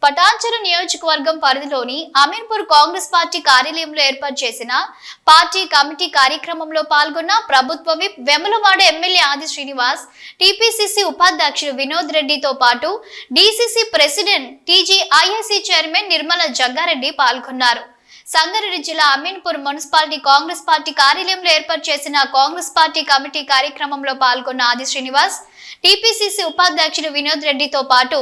పటాన్చెరు నియోజకవర్గం పరిధిలోని అమీన్పూర్ కాంగ్రెస్ పార్టీ కార్యాలయంలో ఏర్పాటు చేసిన పార్టీ కమిటీ కార్యక్రమంలో పాల్గొన్న ప్రభుత్వ విప్ వెములవాడ ఎమ్మెల్యే ఆది శ్రీనివాస్, టీపీసీసీ ఉపాధ్యక్షుడు వినోద్ రెడ్డితో పాటు DCC president TGIIC chairman Nirmala Jaggareddy పాల్గొన్నారు. సంగారెడ్డి జిల్లా అమీన్పూర్ మున్సిపాలిటీ కాంగ్రెస్ పార్టీ కార్యాలయంలో ఏర్పాటు చేసిన కాంగ్రెస్ పార్టీ కమిటీ కార్యక్రమంలో పాల్గొన్న ఆది శ్రీనివాస్, టీపీసీసీ ఉపాధ్యక్షుడు వినోద్ రెడ్డితో పాటు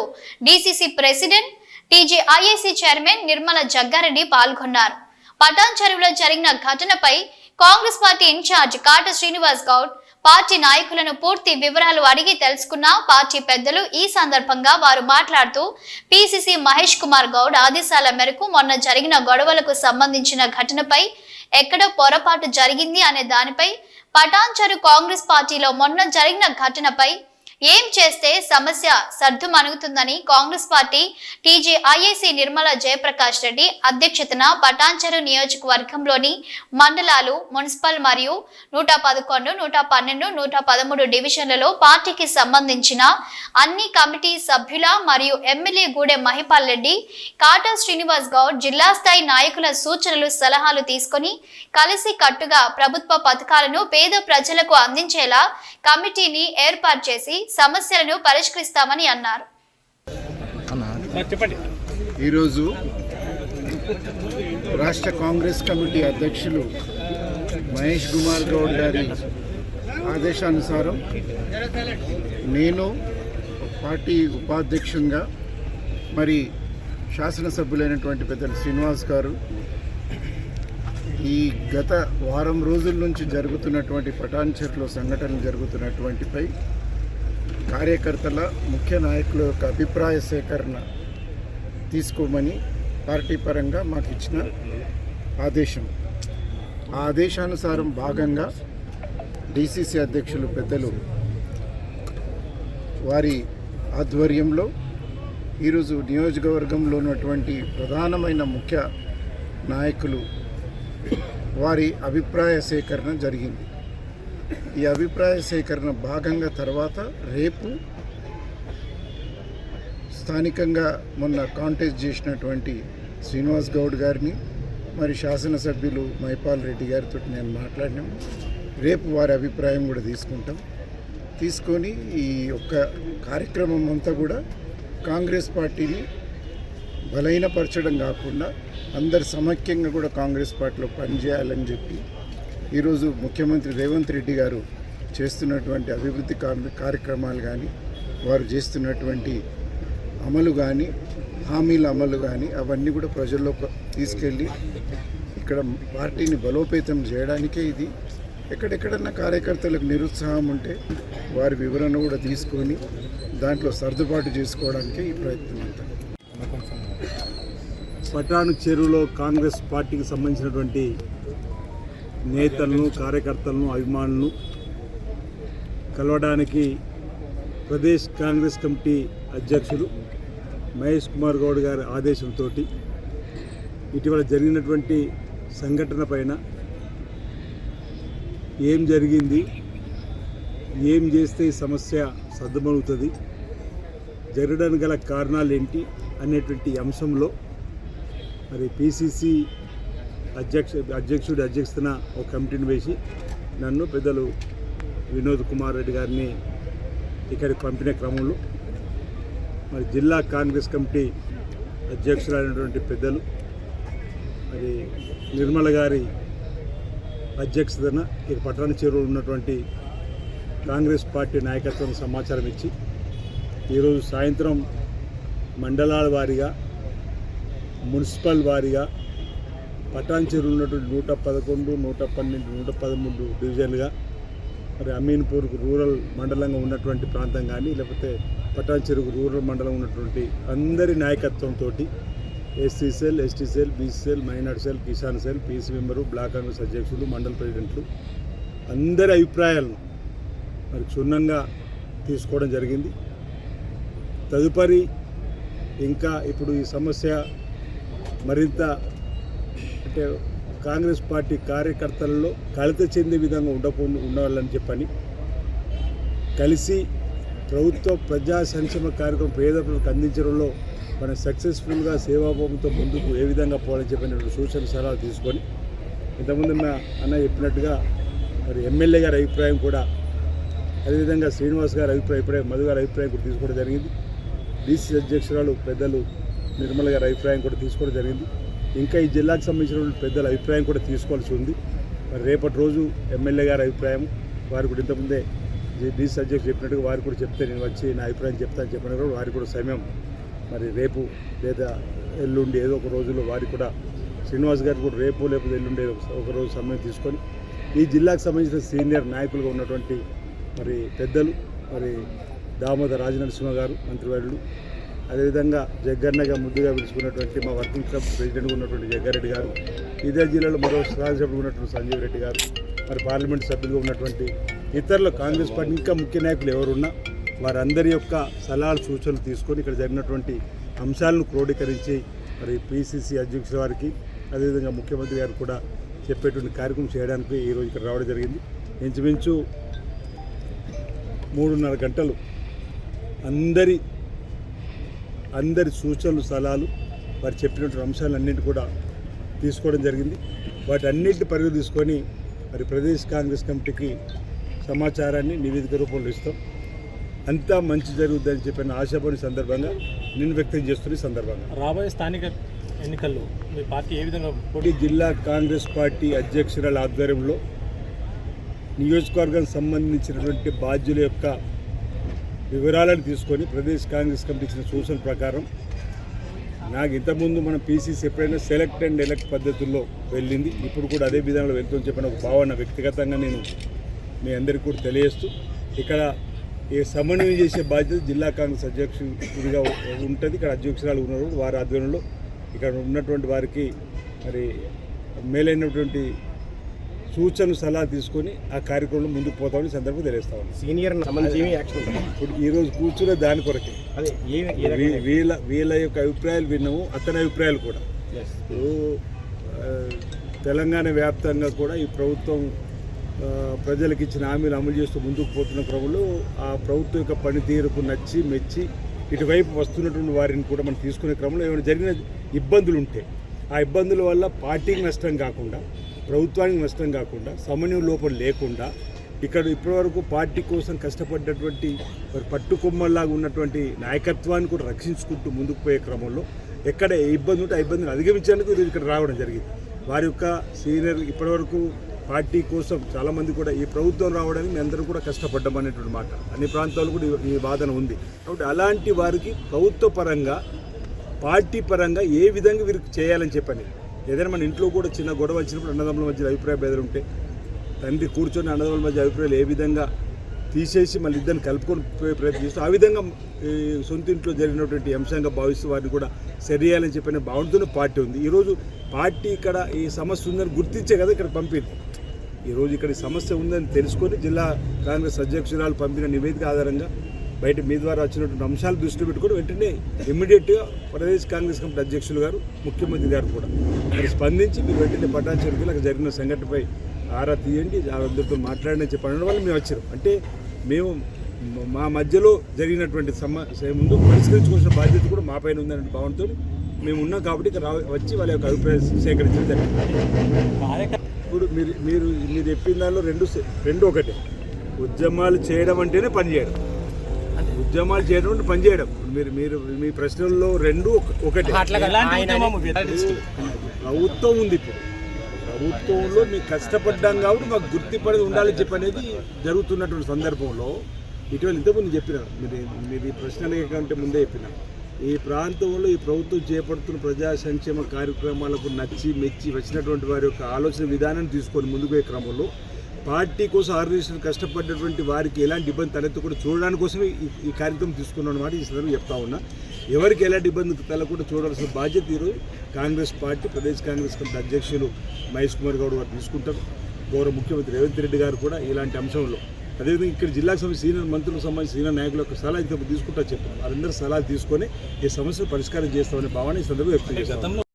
DCC president TGIIC chairman Nirmala Jaggareddy పాల్గొన్నారు. పటాన్చెరులో జరిగిన ఘటనపై Congress party incharge Kata Srinivas Goud party నాయకులను పూర్తి వివరాలు అడిగి తెలుసుకున్న పార్టీ పెద్దలు. ఈ సందర్భంగా వారు మాట్లాడుతూ పీసీసీ మహేష్ కుమార్ గౌడ్ ఆదేశాల మేరకు మొన్న జరిగిన గొడవలకు సంబంధించిన ఘటనపై ఎక్కడ పొరపాటు జరిగింది అనే దానిపై, పటాన్చెరు కాంగ్రెస్ పార్టీలో మొన్న జరిగిన ఘటనపై ఏం చేస్తే సమస్య సర్దుమణుగుతుందని కాంగ్రెస్ పార్టీ టీజీఐఐసీ నిర్మల జయప్రకాష్ రెడ్డి అధ్యక్షతన పటాన్చెరు నియోజకవర్గంలోని మండలాలు, మున్సిపల్ మరియు 111, 112, 113 డివిజన్లలో పార్టీకి సంబంధించిన అన్ని కమిటీ సభ్యుల మరియు ఎమ్మెల్యే గూడెం మహిపాల్ రెడ్డి, కాటా శ్రీనివాస్ గౌడ్ జిల్లా స్థాయి నాయకుల సూచనలు, సలహాలు తీసుకొని కలిసి కట్టుగా ప్రభుత్వ పథకాలను పేద ప్రజలకు అందించేలా కమిటీని ఏర్పాటు చేసి సమస్యలను పరిష్కరిస్తామని అన్నారు. ఈరోజు రాష్ట్ర కాంగ్రెస్ కమిటీ అధ్యక్షులు మహేష్ కుమార్ గౌడ్ గారి ఆదేశానుసారం నేను పార్టీ ఉపాధ్యక్షునిగా, మరి శాసనసభ్యులైనటువంటి పెద్దలు శ్రీనివాస్ గారు ఈ గత వారం రోజుల నుంచి జరుగుతున్నటువంటి పటాన్చెరులో సంఘటనలు జరుగుతున్నటువంటిపై కార్యకర్తల, ముఖ్య నాయకుల యొక్క అభిప్రాయ సేకరణ తీసుకోమని పార్టీ పరంగా మాకు ఇచ్చిన ఆదేశం. ఆ ఆదేశానుసారం భాగంగా డీసీసీ అధ్యక్షులు పెద్దలు వారి ఆధ్వర్యంలో ఈరోజు నియోజకవర్గంలో ఉన్నటువంటి ప్రధానమైన ముఖ్య నాయకులు వారి అభిప్రాయ సేకరణ జరిగింది. ఈ అభిప్రాయ సేకరణ భాగంగా తర్వాత రేపు స్థానికంగా మొన్న కాంటెస్ట్ చేసినటువంటి శ్రీనివాస్ గౌడ్ గారిని, మరి శాసనసభ్యులు మహిపాల్ రెడ్డి గారితో నేను మాట్లాడినాము. రేపు వారి అభిప్రాయం కూడా తీసుకొని ఈ యొక్క కార్యక్రమం అంతా కూడా కాంగ్రెస్ పార్టీని బలహీనపరచడం కాకుండా అందరు సమైక్యంగా కూడా కాంగ్రెస్ పార్టీలో పనిచేయాలని చెప్పి ఈరోజు ముఖ్యమంత్రి రేవంత్ రెడ్డి గారు చేస్తున్నటువంటి అభివృద్ధి కార్యక్రమాలు కానీ, వారు చేస్తున్నటువంటి అమలు కానీ, హామీల అమలు కానీ అవన్నీ కూడా ప్రజల్లో తీసుకెళ్ళి ఇక్కడ పార్టీని బలోపేతం చేయడానికే ఇది. ఎక్కడెక్కడన్నా కార్యకర్తలకు నిరుత్సాహం ఉంటే వారి వివరణ కూడా తీసుకొని దాంట్లో సర్దుబాటు చేసుకోవడానికే ఈ ప్రయత్నం అంతా. పటాన్చెరులో కాంగ్రెస్ పార్టీకి సంబంధించినటువంటి నేతలను, కార్యకర్తలను, అభిమానులను కలవడానికి ప్రదేశ్ కాంగ్రెస్ కమిటీ అధ్యక్షులు మహేష్ కుమార్ గౌడ్ గారి ఆదేశంతో ఇటీవల జరిగినటువంటి సంఘటన పైన ఏం జరిగింది, ఏం చేస్తే ఈ సమస్య సర్దుమణుగుతుంది, జరగడానికి గల కారణాలు ఏంటి అనేటువంటి అంశంలో మరి పీసీసీ అధ్యక్షుడి అధ్యక్షతన ఒక కమిటీని వేసి నన్ను, పెద్దలు వినోద్ కుమార్ రెడ్డి గారిని ఇక్కడికి పంపిన క్రమంలో మరి జిల్లా కాంగ్రెస్ కమిటీ అధ్యక్షులైనటువంటి పెద్దలు మరి నిర్మల గారి అధ్యక్షతన ఇక పటాన్చెరులో ఉన్నటువంటి కాంగ్రెస్ పార్టీ నాయకత్వం సమాచారం ఇచ్చి ఈరోజు సాయంత్రం మండలాల వారీగా, మున్సిపల్ వారీగా పటాన్చెరులో ఉన్నటువంటి 111, 112, 113 డివిజన్లుగా మరి అమీన్పూర్కు రూరల్ మండలంగా ఉన్నటువంటి ప్రాంతం కానీ, లేకపోతే పటాన్చెరుకు రూరల్ మండలం ఉన్నటువంటి అందరి నాయకత్వంతో SC cell, ST cell, BC cell, minority cell, Kisan cell, PC member, block Congress అధ్యక్షులు, మండల ప్రెసిడెంట్లు అందరి అభిప్రాయాలను మరి క్షుణ్ణంగా తీసుకోవడం జరిగింది. తదుపరి ఇంకా ఇప్పుడు ఈ సమస్య మరింత అంటే కాంగ్రెస్ పార్టీ కార్యకర్తలలో కలత చెందే విధంగా ఉండాలని చెప్పని కలిసి ప్రభుత్వ ప్రజా సంక్షేమ కార్యక్రమం పేద ప్రజలకు అందించడంలో మనం సక్సెస్ఫుల్గా సేవాభావంతో ముందుకు ఏ విధంగా పోవాలని చెప్పినటువంటి సూచన సలహాలు తీసుకొని ఇంతకుముందు మా అన్న చెప్పినట్టుగా మరి ఎమ్మెల్యే గారి అభిప్రాయం కూడా అదేవిధంగా శ్రీనివాస్ గారి అభిప్రాయం మధు గారి అభిప్రాయం కూడా తీసుకోవడం జరిగింది. డీసీ అధ్యక్షురాలు పెద్దలు నిర్మల గారి అభిప్రాయం కూడా తీసుకోవడం జరిగింది. ఇంకా ఈ జిల్లాకు సంబంధించినటువంటి పెద్దల అభిప్రాయం కూడా తీసుకోవాల్సి ఉంది. మరి రేపటి రోజు ఎమ్మెల్యే గారి అభిప్రాయం వారు కూడా ఇంతకుముందే డీసీ అధ్యక్షుడు చెప్పినట్టుగా వారు కూడా చెప్తే నేను వచ్చి నా అభిప్రాయం చెప్తాను చెప్పిన కూడా వారికి కూడా సమయం మరి రేపు లేదా ఎల్లుండి ఏదో ఒక రోజులో వారికి కూడా శ్రీనివాస్ గారికి కూడా రేపు లేకపోతే ఎల్లుండి ఒక రోజు సమయం తీసుకొని ఈ జిల్లాకు సంబంధించిన సీనియర్ నాయకులుగా ఉన్నటువంటి మరి పెద్దలు మరి దామోదర్ రాజనరసింహ గారు మంత్రివర్యులు, అదేవిధంగా జగ్గన్నగా ముద్దుగా పిలుచుకున్నటువంటి మా వర్కింగ్ క్లబ్ ప్రెసిడెంట్గా ఉన్నటువంటి జగ్గారెడ్డి గారు, ఇదే జిల్లాలో మరో శాసనసభ్యులు ఉన్నటువంటి సంజీవ్ రెడ్డి గారు, మరి పార్లమెంట్ సభ్యులుగా ఉన్నటువంటి ఇతరులు కాంగ్రెస్ పార్టీ ఇంకా ముఖ్య నాయకులు ఎవరున్నా వారందరి యొక్క సలహాలు సూచనలు తీసుకొని ఇక్కడ జరిగినటువంటి అంశాలను క్రోడీకరించి మరి పిసిసి అధ్యక్షుల వారికి అదేవిధంగా ముఖ్యమంత్రి గారు కూడా చెప్పేటువంటి కార్యక్రమం చేయడానికి ఈరోజు ఇక్కడ రావడం జరిగింది. ఇంచుమించు 3.5 గంటలు అందరి సూచనలు సలహాలు వారు చెప్పినటువంటి అంశాలన్నింటి కూడా తీసుకోవడం జరిగింది. వాటి అన్నింటిని పరిగణ తీసుకొని మరి ప్రదేశ్ కాంగ్రెస్ కమిటీకి సమాచారాన్ని నివేదిక రూపంలో ఇస్తాం. అంతా మంచి జరుగుతుందని చెప్పిన ఆశాభాని సందర్భంగా నేను వ్యక్తం చేస్తున్న సందర్భంగా రాబోయే స్థానిక ఎన్నికల్లో మీ పార్టీ ఏ విధంగా జిల్లా కాంగ్రెస్ పార్టీ అధ్యక్షురాల ఆధ్వర్యంలో నియోజకవర్గానికి సంబంధించినటువంటి బాధ్యుల యొక్క వివరాలను తీసుకొని ప్రదేశ్ కాంగ్రెస్ కమిటీ ఇచ్చిన సూచన ప్రకారం నాకు ఇంతకుముందు మనం పీసీసీ ఎప్పుడైనా సెలెక్ట్ అండ్ ఎలక్ట్ పద్ధతుల్లో వెళ్ళింది, ఇప్పుడు కూడా అదే విధానంలో వెళ్తుందని చెప్పిన ఒక భావన వ్యక్తిగతంగా నేను మీ అందరికీ కూడా తెలియజేస్తూ ఇక్కడ ఈ సమన్వయం చేసే బాధ్యత జిల్లా కాంగ్రెస్ అధ్యక్షుడిగా ఉంటుంది. ఇక్కడ అధ్యక్షురాలు ఉన్నారు, వారి ఆధ్వర్యంలో ఇక్కడ ఉన్నటువంటి వారికి మరి మేలైనటువంటి సూచన సలహా తీసుకొని ఆ కార్యక్రమంలో ముందుకు పోతామని సందర్భం తెలియస్తామని సీనియర్ యాక్షన్ ఇప్పుడు ఈరోజు కూర్చునే దాని కొరకే అదే వీళ్ళ యొక్క అభిప్రాయాలు విన్నాము, అతని అభిప్రాయాలు కూడా. తెలంగాణ వ్యాప్తంగా కూడా ఈ ప్రభుత్వం ప్రజలకు ఇచ్చిన హామీలు అమలు చేస్తూ ముందుకు పోతున్న క్రమంలో ఆ ప్రభుత్వం యొక్క పనితీరుకు నచ్చి మెచ్చి ఇటువైపు వస్తున్నటువంటి వారిని కూడా మనం తీసుకునే క్రమంలో ఏమైనా జరిగిన ఇబ్బందులు ఉంటే ఆ ఇబ్బందుల వల్ల పార్టీకి నష్టం కాకుండా ప్రభుత్వానికి నష్టం కాకుండా సమన్వయం లోపం లేకుండా ఇక్కడ ఇప్పటివరకు పార్టీ కోసం కష్టపడ్డటువంటి మరి పట్టుకొమ్మల్లాగా ఉన్నటువంటి నాయకత్వాన్ని కూడా రక్షించుకుంటూ ముందుకు పోయే క్రమంలో ఎక్కడ ఇబ్బంది ఉంటే ఆ ఇబ్బందిని అధిగమించేందుకు ఈరోజు ఇక్కడ రావడం జరిగింది. వారి యొక్క సీనియర్ ఇప్పటివరకు పార్టీ కోసం చాలామంది కూడా ఈ ప్రభుత్వం రావడానికి మేము అందరూ కూడా కష్టపడ్డామనేటువంటి మాట అన్ని ప్రాంతాల్లో కూడా ఈ వాదన ఉంది. కాబట్టి అలాంటి వారికి ప్రభుత్వ పరంగా పార్టీ పరంగా ఏ విధంగా వీరికి చేయాలని చెప్పని ఏదైనా మన ఇంట్లో కూడా చిన్న గొడవ వచ్చినప్పుడు అన్నదమ్ముల మధ్య అభిప్రాయ భేదాలు ఉంటే తండ్రి కూర్చొని అన్నదమ్ముల మధ్య అభిప్రాయాలు ఏ విధంగా తీసేసి మళ్ళీ ఇద్దరిని కలుపుకొని ప్రయత్నం చేస్తూ ఆ విధంగా సొంత ఇంట్లో జరిగినటువంటి అంశంగా భావిస్తూ వారిని కూడా సరియాలని చెప్పిన భావనతోనే పార్టీ ఉంది. ఈరోజు పార్టీ ఇక్కడ ఈ సమస్య ఉందని గుర్తించే కదా ఇక్కడ పంపింది. ఈరోజు ఇక్కడ ఈ సమస్య ఉందని తెలుసుకొని జిల్లా కాంగ్రెస్ అధ్యక్షురాలు పంపిన నివేదిక ఆధారంగా బయట మీ ద్వారా వచ్చినటువంటి అంశాలు దృష్టిలో పెట్టుకొని వెంటనే ఇమ్మీడియట్గా ప్రదేశ్ కాంగ్రెస్ కమిటీ అధ్యక్షులు గారు ముఖ్యమంత్రి గారు కూడా మరి స్పందించి మీరు వెంటనే పటాచారికి అక్కడ జరిగిన సంఘటనపై ఆరా తీయండి, అందరితో మాట్లాడని చెప్పడం వల్ల మేము వచ్చారు. అంటే మేము మా మధ్యలో జరిగినటువంటి సమస్య ముందు పరిష్కరించుకోవాల్సిన బాధ్యత కూడా మా పైన ఉందనే భావనతో మేము ఉన్నాం. కాబట్టి ఇక్కడ వచ్చి వాళ్ళ యొక్క అభిప్రాయం సేకరించడం జరిగింది. ఇప్పుడు మీరు చెప్పిన దానిలో రెండు ఒకటే, ఉద్యమాలు చేయడం అంటేనే పనిచేయడం, ఉద్యమాలు చేయడం అంటే పనిచేయడం. మీరు మీ ప్రశ్నల్లో రెండు ఒకటే. ప్రభుత్వం ఉంది, ఇప్పుడు ప్రభుత్వంలో మీకు కష్టపడ్డాం కాబట్టి మాకు గుర్తింపనేది ఉండాలని చెప్పి అనేది జరుగుతున్నటువంటి సందర్భంలో ఇటీవల ఇంతకుముందు చెప్పిన మీరు ఈ ప్రశ్న కంటే ముందే చెప్పిన ఈ ప్రాంతంలో ఈ ప్రభుత్వం చేపడుతున్న ప్రజా సంక్షేమ కార్యక్రమాలకు నచ్చి మెచ్చి వచ్చినటువంటి వారి యొక్క ఆలోచన విధానాన్ని తీసుకొని ముందుకు పోయే క్రమంలో పార్టీ కోసం ఆర్గనైజేషన్ కష్టపడ్డటువంటి వారికి ఎలాంటి ఇబ్బంది తలెత్తకుండా చూడడానికి కోసమే ఈ కార్యక్రమం తీసుకున్న మాట ఈ సందర్భంగా చెప్తా ఉన్నా. ఎవరికి ఎలాంటి ఇబ్బంది తలకుండా చూడాల్సిన బాధ్యత ఈరోజు కాంగ్రెస్ పార్టీ ప్రదేశ్ కాంగ్రెస్ కమిటీ అధ్యక్షులు మహేష్ కుమార్ గౌడ్ గారు తీసుకుంటారు. గౌరవ ముఖ్యమంత్రి రేవంత్ రెడ్డి గారు కూడా ఇలాంటి అంశంలో అదేవిధంగా ఇక్కడ జిల్లాకు సంబంధించి సీనియర్ మంత్రులకు సంబంధించి సీనియర్ నాయకుల యొక్క సలహా తీసుకుంటా చెప్పారు. వారందరూ సలహాలు తీసుకొని ఈ సమస్యను పరిష్కారం చేస్తామనే భావన ఈ సందర్భంగా వ్యక్తం చేస్తారు.